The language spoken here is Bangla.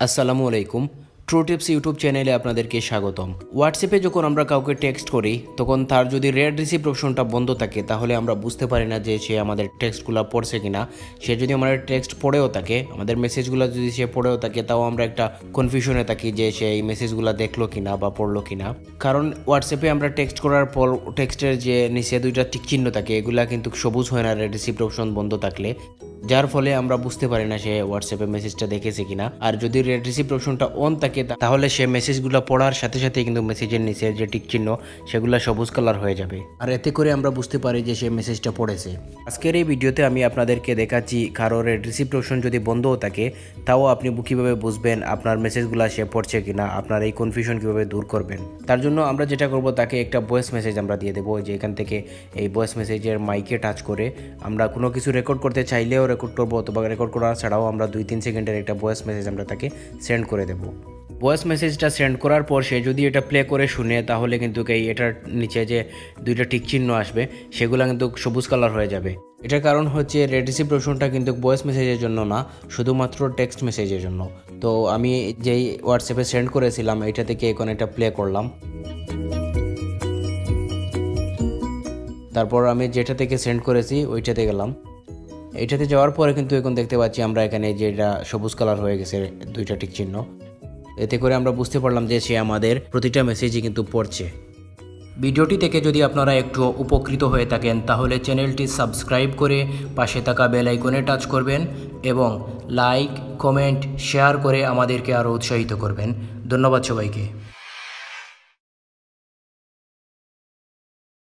আসসালামু আলাইকুম। ট্রু টিপস ইউটিউব চ্যানেলে আপনাদেরকে স্বাগতম। হোয়াটসঅ্যাপে যখন আমরা কাউকে টেক্সট করি তখন তার যদি রেড রিসিভ অপশনটা বন্ধ থাকে তাহলে আমরা বুঝতে পারি না যে সে আমাদের টেক্সটগুলো পড়ছে কিনা। সে যদি আমাদের টেক্সট পড়েও থাকে, আমাদের মেসেজগুলো যদি সে পড়েও থাকে, তাও আমরা একটা কনফিউশনে থাকি যে সে এই মেসেজগুলো দেখলো কিনা বা পড়লো কিনা। কারণ হোয়াটসঅ্যাপে আমরা টেক্সট করার পর টেক্সটের যে নিচে দুইটা টিক চিহ্ন থাকে এগুলা কিন্তু সবুজ হয় না রেড রিসিভ অপশন বন্ধ থাকলে, যার ফলে আমরা বুঝতে পারি না সে হোয়াটসঅ্যাপে মেসেজটা দেখেছে কিনা। আর যদি রেড রিসিভ অপশনটা অন থাকে তাহলে সে মেসেজগুলো পড়ার সাথে সাথে কিন্তু মেসেজের নিচে যে টিক চিহ্ন সেগুলো সবুজ কালার হয়ে যাবে, আর এতে করে আমরা বুঝতে পারি যে সে মেসেজটা পড়েছে। আজকের এই ভিডিওতে আমি আপনাদেরকে দেখাচ্ছি কারো রেড রিসিভ অপশন যদি বন্ধও থাকে তাও আপনি কীভাবে বুঝবেন আপনার মেসেজগুলো সে পড়ছে কিনা, আপনার এই কনফিউশন কীভাবে দূর করবেন। তার জন্য আমরা যেটা করব, তাকে একটা ভয়েস মেসেজ আমরা দিয়ে দেবো, যে এখান থেকে এই ভয়েস মেসেজের মাইকে টাচ করে আমরা কোনো কিছু রেকর্ড করতে চাইলেও রেকর্ড করবো, অথবা রেকর্ড করা ছাড়াও আমরা 2-3 সেকেন্ডের একটা ভয়েস মেসেজ আমরা তাকে সেন্ড করে দেবো। ভয়েস মেসেজটা সেন্ড করার পর সে যদি এটা প্লে করে শুনে তাহলে কিন্তু এটার নিচে যে দুইটা টিক চিহ্ন আসবে সেগুলো কিন্তু সবুজ কালার হয়ে যাবে। এটার কারণ হচ্ছে রেড রিসিভ অপশনটা কিন্তু ভয়েস মেসেজের জন্য না, শুধুমাত্র টেক্সট মেসেজের জন্য। তো আমি যেই হোয়াটসঅ্যাপে সেন্ড করেছিলাম এটা থেকে এখন এটা প্লে করলাম। তারপর আমি যেটা থেকে সেন্ড করেছি ওইটাতে গেলাম। এইটাতে যাওয়ার পরে কিন্তু এখন দেখতে পাচ্ছি আমরা এখানে যে এটা সবুজ কালার হয়ে গেছে দুইটা টিক চিহ্ন। এতে করে আমরা বুঝতে পারলাম যে সে আমাদের প্রতিটা মেসেজই কিন্তু পড়ছে। ভিডিওটি থেকে যদি আপনারা একটু উপকৃত হয়ে থাকেন তাহলে চ্যানেলটি সাবস্ক্রাইব করে পাশে থাকা বেল আইকনে টাচ করবেন এবং লাইক, কমেন্ট, শেয়ার করে আমাদেরকে আরও উৎসাহিত করবেন। ধন্যবাদ সবাইকে।